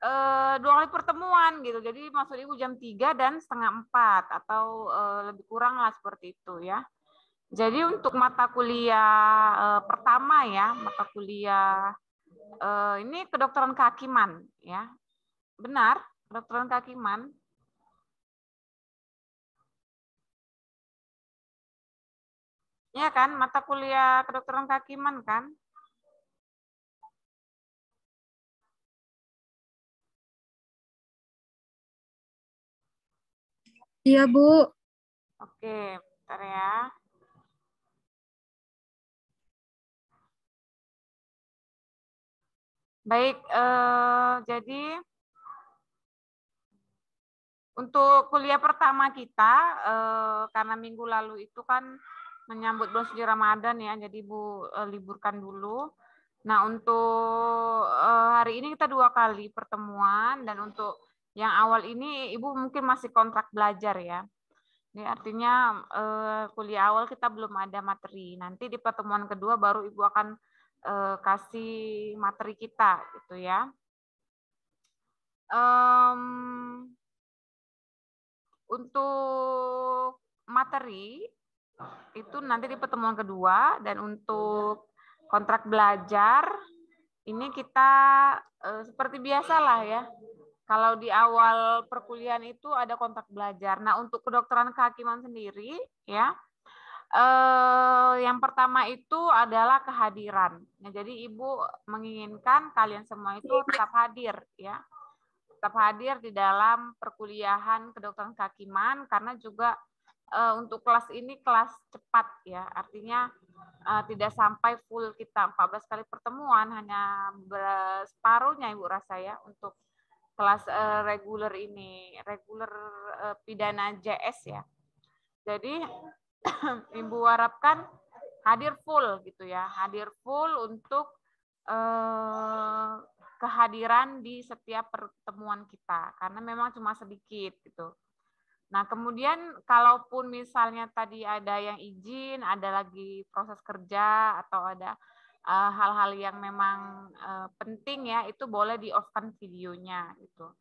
2 kali pertemuan gitu. Jadi maksud Ibu jam 3 dan setengah 4 atau lebih kurang lah seperti itu ya. Jadi untuk mata kuliah pertama ya, mata kuliah ini kedokteran kehakiman ya. Benar, kedokteran kehakiman. Iya kan, mata kuliah kedokteran kehakiman kan? Iya, Bu. Oke, bentar ya. Baik, jadi untuk kuliah pertama kita, karena minggu lalu itu kan menyambut bulan suci Ramadan ya, jadi Bu liburkan dulu. Nah, untuk hari ini kita 2 kali pertemuan, dan untuk yang awal ini Ibu mungkin masih kontrak belajar ya. Ini artinya kuliah awal kita belum ada materi. Nanti di pertemuan kedua baru Ibu akan kasih materi kita gitu ya. Untuk materi itu nanti di pertemuan kedua, dan untuk kontrak belajar ini kita seperti biasa lah ya. Kalau di awal perkuliahan itu ada kontrak belajar. Nah, untuk kedokteran kehakiman sendiri ya, yang pertama itu adalah kehadiran. Nah, jadi Ibu menginginkan kalian semua itu tetap hadir ya. Tetap hadir di dalam perkuliahan kedokteran kehakiman, karena juga untuk kelas ini kelas cepat ya. Artinya tidak sampai full kita 14 kali pertemuan, hanya separuhnya Ibu rasa ya untuk kelas reguler ini, reguler pidana JS ya. Jadi Ibu harapkan hadir full gitu ya, hadir full untuk kehadiran di setiap pertemuan kita, karena memang cuma sedikit gitu. Nah, kemudian kalaupun misalnya tadi ada yang izin, ada lagi proses kerja, atau ada hal-hal yang memang penting ya, itu boleh di-off-kan videonya gitu.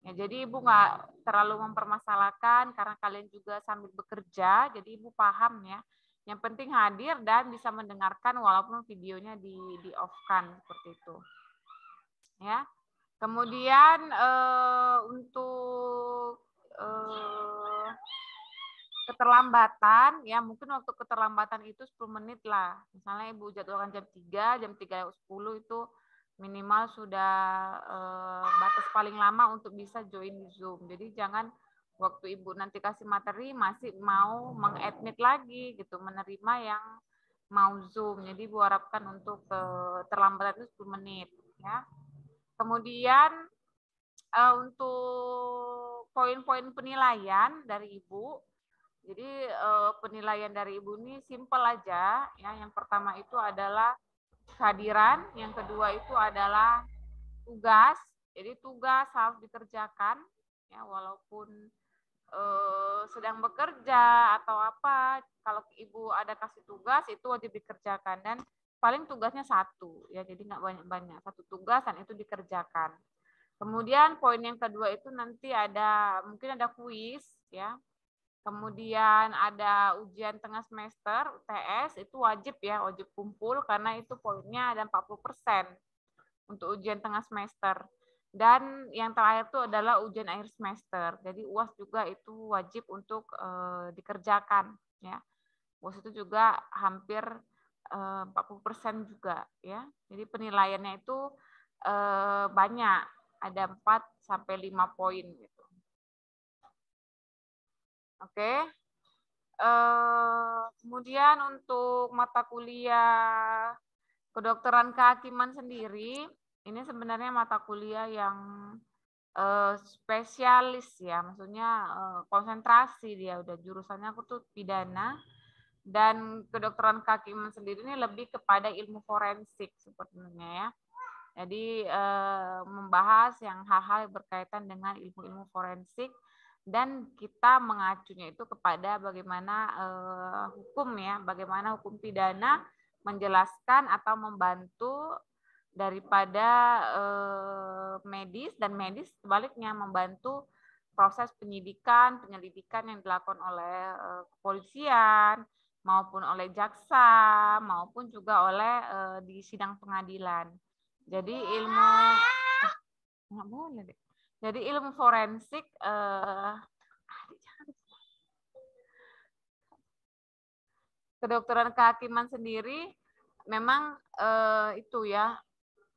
Ya, jadi Ibu nggak terlalu mempermasalahkan karena kalian juga sambil bekerja, jadi Ibu paham ya. Yang penting hadir dan bisa mendengarkan walaupun videonya di-off-kan seperti itu. Ya. Kemudian untuk keterlambatan ya, mungkin waktu keterlambatan itu 10 menit lah. Misalnya Ibu jadwalkan jam 3 10 itu minimal sudah batas paling lama untuk bisa join di Zoom. Jadi jangan waktu Ibu nanti kasih materi masih mau mengadmit lagi gitu, menerima yang mau Zoom. Jadi Ibu harapkan untuk keterlambatan itu 10 menit ya. Kemudian untuk poin-poin penilaian dari Ibu, jadi penilaian dari Ibu ini simpel aja ya. Yang pertama itu adalah kehadiran, yang kedua itu adalah tugas. Jadi tugas harus dikerjakan ya, walaupun sedang bekerja atau apa. Kalau Ibu ada kasih tugas itu wajib dikerjakan, dan paling tugasnya 1 ya, jadi nggak banyak-banyak, 1 tugas dan itu dikerjakan. Kemudian poin yang kedua itu nanti mungkin ada kuis ya. Kemudian ada ujian tengah semester, UTS, itu wajib ya, wajib kumpul karena itu poinnya ada 40% untuk ujian tengah semester. Dan yang terakhir itu adalah ujian akhir semester. Jadi UAS juga itu wajib untuk dikerjakan ya. UAS itu juga hampir 40% juga ya. Jadi penilaiannya itu banyak, ada 4 sampai 5 poin gitu. Oke. Kemudian untuk mata kuliah kedokteran kehakiman sendiri, ini sebenarnya mata kuliah yang spesialis ya, maksudnya konsentrasi dia, udah jurusannya aku tuh pidana, dan kedokteran kehakiman sendiri ini lebih kepada ilmu forensik sepertinya ya. Jadi membahas yang hal-hal yang berkaitan dengan ilmu-ilmu forensik, dan kita mengacunya itu kepada bagaimana hukum ya, bagaimana hukum pidana menjelaskan atau membantu daripada medis, dan medis sebaliknya membantu proses penyelidikan yang dilakukan oleh kepolisian maupun oleh jaksa maupun juga oleh di sidang pengadilan. Jadi nggak boleh deh. Jadi ilmu forensik kedokteran kehakiman sendiri memang itu ya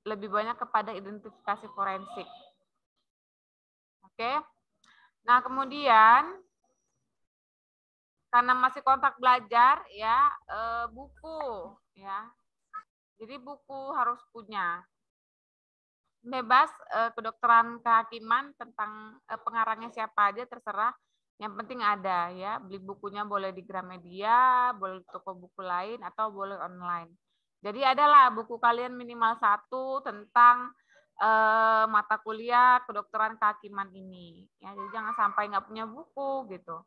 lebih banyak kepada identifikasi forensik. Oke. Nah, kemudian karena masih kontak belajar ya, buku ya. Jadi buku harus punya. Bebas kedokteran kehakiman tentang pengarangnya siapa aja terserah. Yang penting ada ya. Beli bukunya boleh di Gramedia, boleh di toko buku lain atau boleh online. Jadi adalah buku kalian minimal 1 tentang mata kuliah kedokteran kehakiman ini. Ya, jadi jangan sampai nggak punya buku gitu.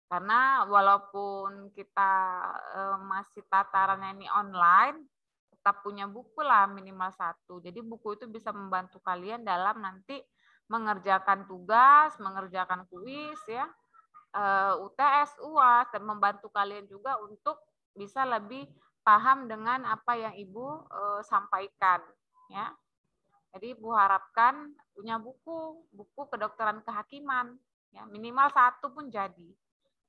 Karena walaupun kita masih tatarannya ini online, tetap punya buku lah minimal 1. Jadi buku itu bisa membantu kalian dalam nanti mengerjakan tugas, mengerjakan kuis ya, UTS, UAS, dan membantu kalian juga untuk bisa lebih paham dengan apa yang Ibu sampaikan ya. Jadi Ibu harapkan punya buku kedokteran kehakiman ya, minimal 1 pun jadi.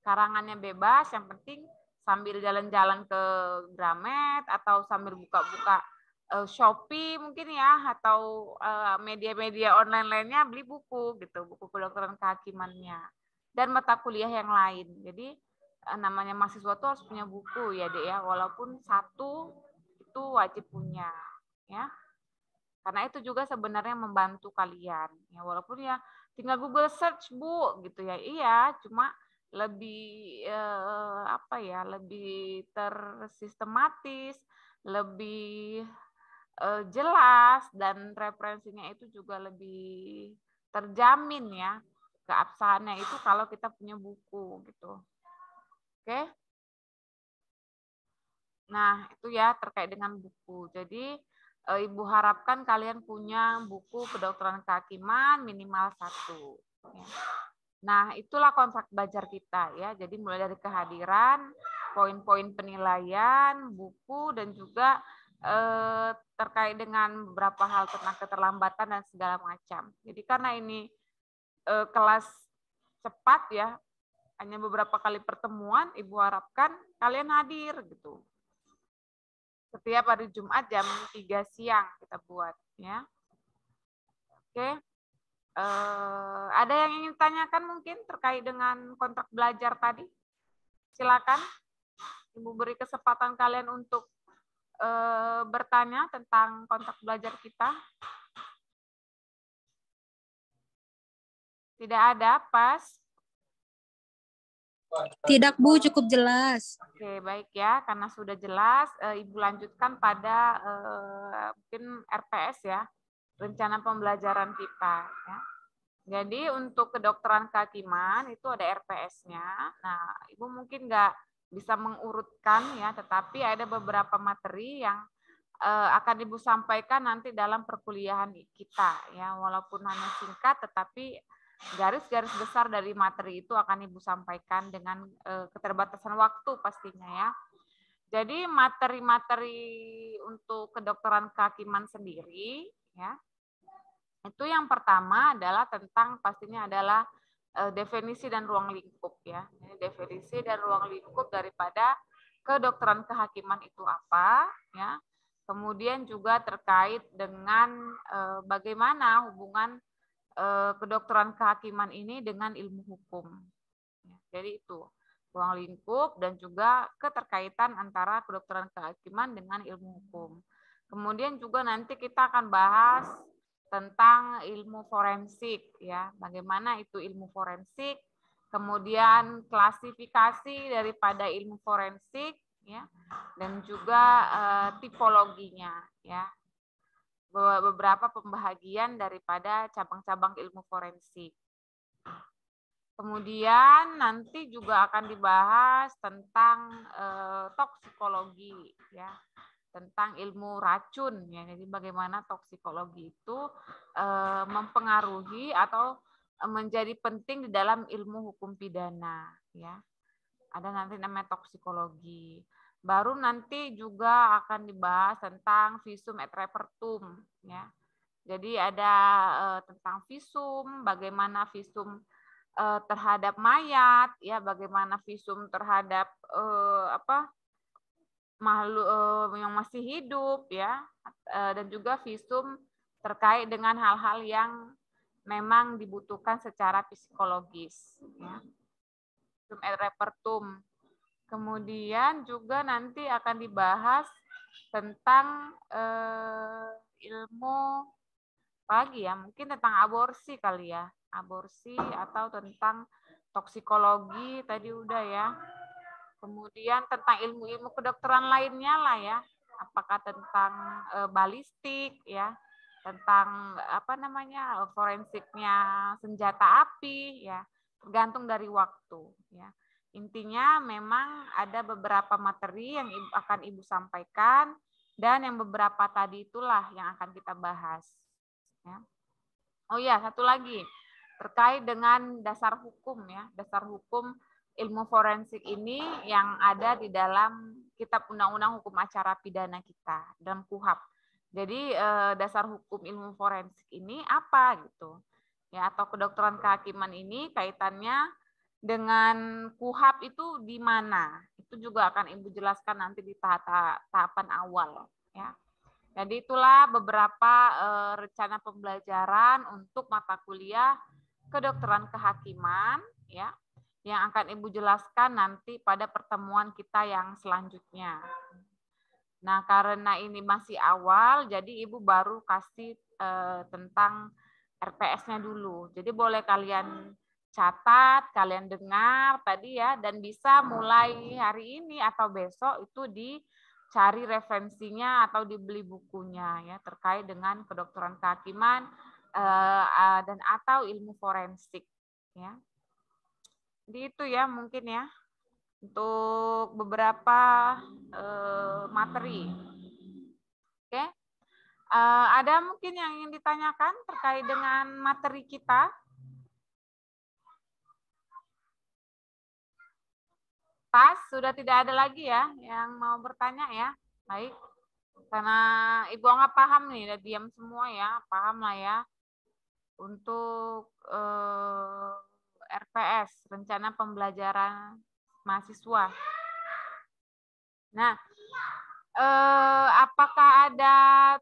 Karangannya bebas, yang penting sambil jalan-jalan ke Gramet atau sambil buka-buka Shopee mungkin ya, atau media-media online lainnya, beli buku gitu, buku kedokteran kehakimannya dan mata kuliah yang lain. Jadi namanya mahasiswa tuh harus punya buku ya Dek ya, walaupun 1 itu wajib punya ya. Karena itu juga sebenarnya membantu kalian ya, walaupun ya tinggal Google search Bu gitu ya. Iya, cuma lebih apa ya, lebih tersistematis, lebih jelas, dan referensinya itu juga lebih terjamin ya, keabsahannya itu kalau kita punya buku gitu. Oke. Nah, itu ya terkait dengan buku. Jadi Ibu harapkan kalian punya buku kedokteran kehakiman minimal 1. Ya. Nah, itulah kontrak belajar kita ya. Jadi mulai dari kehadiran, poin-poin penilaian, buku, dan juga terkait dengan beberapa hal tentang keterlambatan dan segala macam. Jadi karena ini kelas cepat ya, hanya beberapa kali pertemuan, Ibu harapkan kalian hadir gitu. Setiap hari Jumat jam 3 siang kita buat ya. Oke. Ada yang ingin tanyakan mungkin terkait dengan kontrak belajar tadi? Silakan. Ibu beri kesempatan kalian untuk bertanya tentang kontrak belajar kita. Tidak ada, pas? Tidak Bu, cukup jelas. Oke, baik ya. Karena sudah jelas, Ibu lanjutkan pada mungkin RPS ya, rencana pembelajaran kita. Ya. Jadi untuk kedokteran kehakiman itu ada RPS-nya. Nah, Ibu mungkin nggak bisa mengurutkan ya, tetapi ada beberapa materi yang akan Ibu sampaikan nanti dalam perkuliahan kita ya, walaupun hanya singkat, tetapi garis-garis besar dari materi itu akan Ibu sampaikan dengan keterbatasan waktu pastinya ya. Jadi materi-materi untuk kedokteran kehakiman sendiri ya, itu yang pertama adalah tentang pastinya adalah definisi dan ruang lingkup ya. Definisi dan ruang lingkup daripada kedokteran kehakiman itu apa ya. Kemudian juga terkait dengan bagaimana hubungan kedokteran kehakiman ini dengan ilmu hukum. Jadi itu ruang lingkup dan juga keterkaitan antara kedokteran kehakiman dengan ilmu hukum. Kemudian juga nanti kita akan bahas tentang ilmu forensik ya, bagaimana itu ilmu forensik, kemudian klasifikasi daripada ilmu forensik ya, dan juga tipologinya ya, beberapa pembahagian daripada cabang-cabang ilmu forensik. Kemudian nanti juga akan dibahas tentang toksikologi ya. tentang ilmu racun ya. Jadi bagaimana toksikologi itu mempengaruhi atau menjadi penting di dalam ilmu hukum pidana ya. Ada nanti namanya toksikologi. Baru nanti juga akan dibahas tentang visum et repertum ya. Jadi ada tentang visum, bagaimana visum terhadap mayat ya, bagaimana visum terhadap makhluk yang masih hidup ya, dan juga visum terkait dengan hal-hal yang memang dibutuhkan secara psikologis ya. Visum et repertum. Kemudian juga nanti akan dibahas tentang ilmu lagi ya, mungkin tentang aborsi kali ya, aborsi atau tentang toksikologi tadi udah ya. Kemudian tentang ilmu-ilmu kedokteran lainnya lah ya, apakah tentang balistik ya, tentang apa namanya forensiknya senjata api ya, tergantung dari waktu ya. Intinya memang ada beberapa materi yang akan Ibu sampaikan dan yang beberapa tadi itulah yang akan kita bahas. Ya. Oh iya, satu lagi terkait dengan dasar hukum ya, dasar hukum ilmu forensik ini yang ada di dalam Kitab Undang-Undang Hukum Acara Pidana kita dalam KUHAP. Jadi dasar hukum ilmu forensik ini apa gitu ya, atau kedokteran kehakiman ini kaitannya dengan KUHAP itu di mana? Itu juga akan Ibu jelaskan nanti di tahapan awal ya. Jadi itulah beberapa rencana pembelajaran untuk mata kuliah kedokteran kehakiman ya, yang akan Ibu jelaskan nanti pada pertemuan kita yang selanjutnya. Nah, karena ini masih awal, jadi Ibu baru kasih tentang RPS-nya dulu. Jadi boleh kalian catat, kalian dengar tadi ya, dan bisa mulai hari ini atau besok itu dicari referensinya atau dibeli bukunya ya, terkait dengan kedokteran kehakiman dan atau ilmu forensik ya. Jadi itu ya mungkin ya untuk beberapa materi. Oke, ada mungkin yang ingin ditanyakan terkait dengan materi kita? Pas, sudah tidak ada lagi ya yang mau bertanya ya. Baik, karena Ibu nggak paham nih, udah diam semua ya, paham lah ya. Untuk RPS, rencana pembelajaran mahasiswa. Nah, apakah ada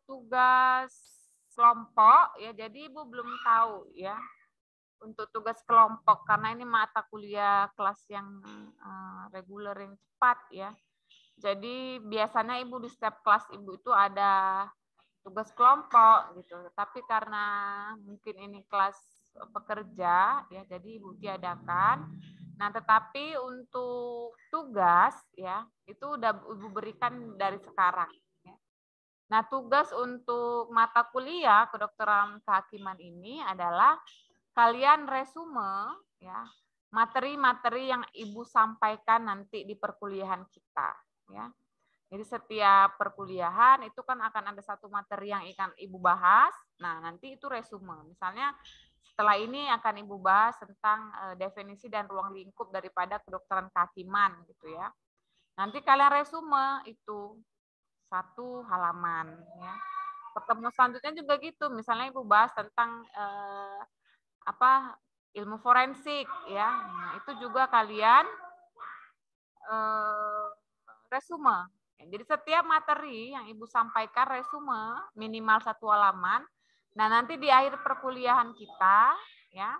tugas kelompok? Ya, jadi Ibu belum tahu ya untuk tugas kelompok karena ini mata kuliah kelas yang reguler yang cepat ya. Jadi biasanya Ibu di setiap kelas Ibu itu ada tugas kelompok gitu. Tapi karena mungkin ini kelas pekerja ya, jadi Ibu tiadakan. Nah, tetapi untuk tugas ya itu udah Ibu berikan dari sekarang. Ya. Nah, tugas untuk mata kuliah kedokteran kehakiman ini adalah kalian resume ya materi-materi yang Ibu sampaikan nanti di perkuliahan kita ya. Jadi setiap perkuliahan itu kan akan ada satu materi yang akan Ibu bahas. Nah, nanti itu resume. Misalnya setelah ini akan Ibu bahas tentang definisi dan ruang lingkup daripada kedokteran kehakiman gitu ya. Nanti kalian resume itu 1 halaman ya. Pertemuan selanjutnya juga gitu. Misalnya Ibu bahas tentang ilmu forensik ya. Nah, itu juga kalian resume. Jadi setiap materi yang Ibu sampaikan resume minimal 1 halaman. Nah, nanti di akhir perkuliahan kita ya,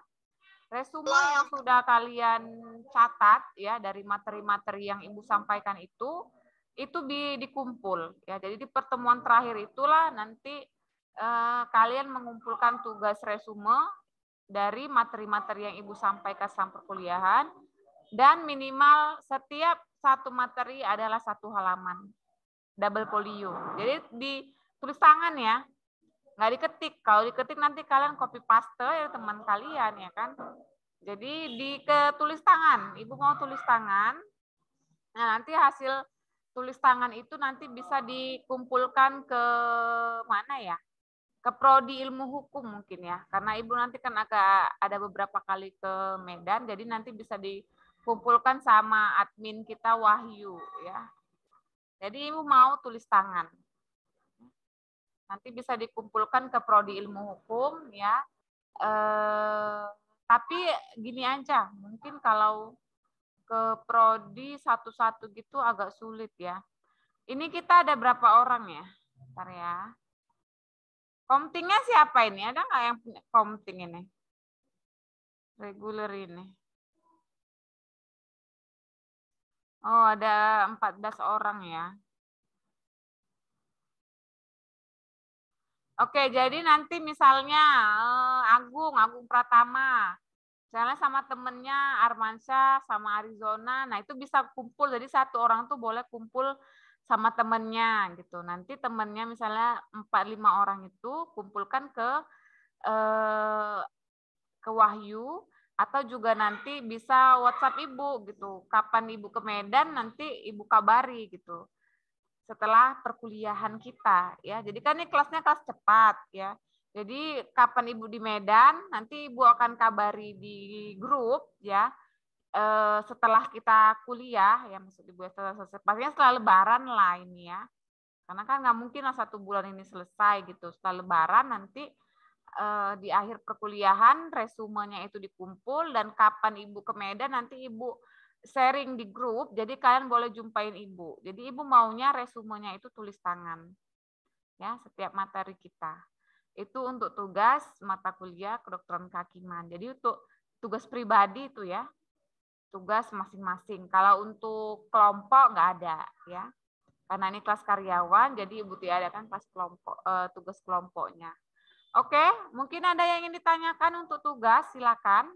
resume yang sudah kalian catat ya dari materi-materi yang Ibu sampaikan itu dikumpul ya. Jadi di pertemuan terakhir itulah nanti kalian mengumpulkan tugas resume dari materi-materi yang Ibu sampaikan selama perkuliahan, dan minimal setiap satu materi adalah 1 halaman, double folio. Jadi ditulis tangan ya, nggak diketik. Kalau diketik nanti kalian copy paste ya teman kalian ya kan. Jadi ketulis tangan, Ibu mau tulis tangan. Nah, nanti hasil tulis tangan itu nanti bisa dikumpulkan ke mana ya? Ke prodi ilmu hukum mungkin ya. Karena Ibu nanti kan agak ada beberapa kali ke Medan, jadi nanti bisa dikumpulkan sama admin kita Wahyu ya. Jadi Ibu mau tulis tangan. Nanti bisa dikumpulkan ke prodi ilmu hukum ya. Tapi gini aja, mungkin kalau ke prodi satu-satu gitu agak sulit ya. Ini kita ada berapa orang ya? Bentar ya. Komtingnya siapa ini? Ada nggak yang punya komting ini? Reguler ini. Oh, ada 14 orang ya. Oke, jadi nanti misalnya Agung Pratama. Misalnya sama temennya Armansyah sama Arizona. Nah, itu bisa kumpul. Jadi satu orang tuh boleh kumpul sama temennya gitu. Nanti temennya misalnya 4-5 orang itu kumpulkan ke Wahyu, atau juga nanti bisa WhatsApp Ibu gitu. Kapan Ibu ke Medan nanti Ibu kabari gitu. Setelah perkuliahan kita ya. Jadi kan ini kelasnya kelas cepat ya. Jadi kapan Ibu di Medan nanti Ibu akan kabari di grup ya. Setelah kita kuliah ya, maksud Ibu setelah selesai, pastinya setelah Lebaran lah ini ya. Karena kan nggak mungkin lah 1 bulan ini selesai gitu. Setelah Lebaran nanti di akhir perkuliahan resumenya itu dikumpul, dan kapan Ibu ke Medan nanti Ibu sharing di grup, jadi kalian boleh jumpain Ibu. Jadi Ibu maunya resumenya itu tulis tangan ya, setiap materi kita. Itu untuk tugas mata kuliah kedokteran kehakiman. Jadi untuk tugas pribadi itu ya, tugas masing-masing. Kalau untuk kelompok nggak ada ya, karena ini kelas karyawan, jadi Ibu tiadakan pas kelompok tugas kelompoknya. Oke, mungkin ada yang ingin ditanyakan untuk tugas, silakan.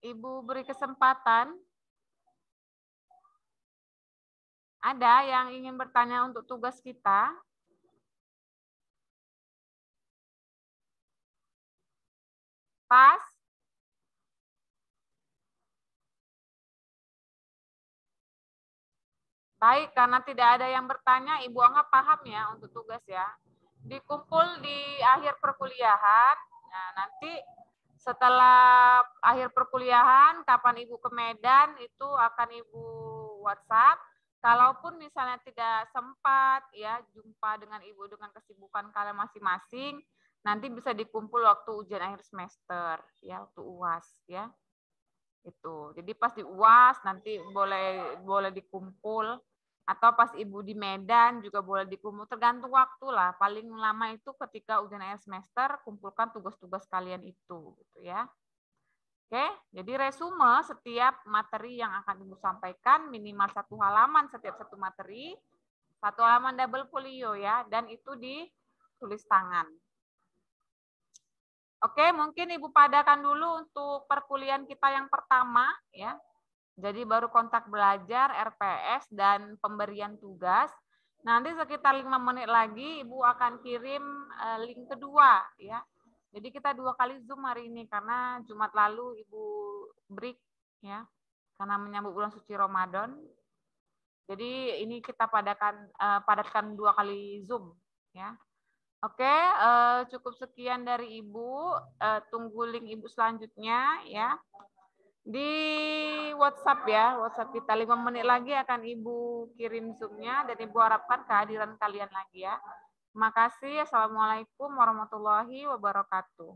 Ibu beri kesempatan. Ada yang ingin bertanya untuk tugas kita? Pas? Baik, karena tidak ada yang bertanya, Ibu anggap paham ya untuk tugas ya. Dikumpul di akhir perkuliahan. Nah, nanti setelah akhir perkuliahan, kapan Ibu ke Medan, itu akan Ibu WhatsApp. Kalaupun misalnya tidak sempat ya jumpa dengan Ibu dengan kesibukan kalian masing-masing, nanti bisa dikumpul waktu ujian akhir semester, ya waktu UAS ya. Itu. Jadi pas di UAS nanti boleh dikumpul, atau pas Ibu di Medan juga boleh dikumpul, tergantung waktu lah. Paling lama itu ketika ujian akhir semester, kumpulkan tugas-tugas kalian itu gitu ya. Oke, jadi resume setiap materi yang akan Ibu sampaikan minimal 1 halaman setiap satu materi, 1 halaman double folio ya, dan itu ditulis tangan. Oke, mungkin Ibu padakan dulu untuk perkuliahan kita yang pertama ya. Jadi baru kontak belajar, RPS, dan pemberian tugas. Nanti sekitar 5 menit lagi Ibu akan kirim link kedua ya. Jadi kita 2 kali Zoom hari ini karena Jumat lalu Ibu break ya. Karena menyambut bulan suci Ramadan. Jadi ini kita padatkan 2 kali Zoom ya. Oke, cukup sekian dari Ibu. Tunggu link Ibu selanjutnya ya. Di WhatsApp ya, WhatsApp kita 5 menit lagi akan Ibu kirim Zoom-nya, dan Ibu harapkan kehadiran kalian lagi ya. Terima kasih. Assalamualaikum warahmatullahi wabarakatuh.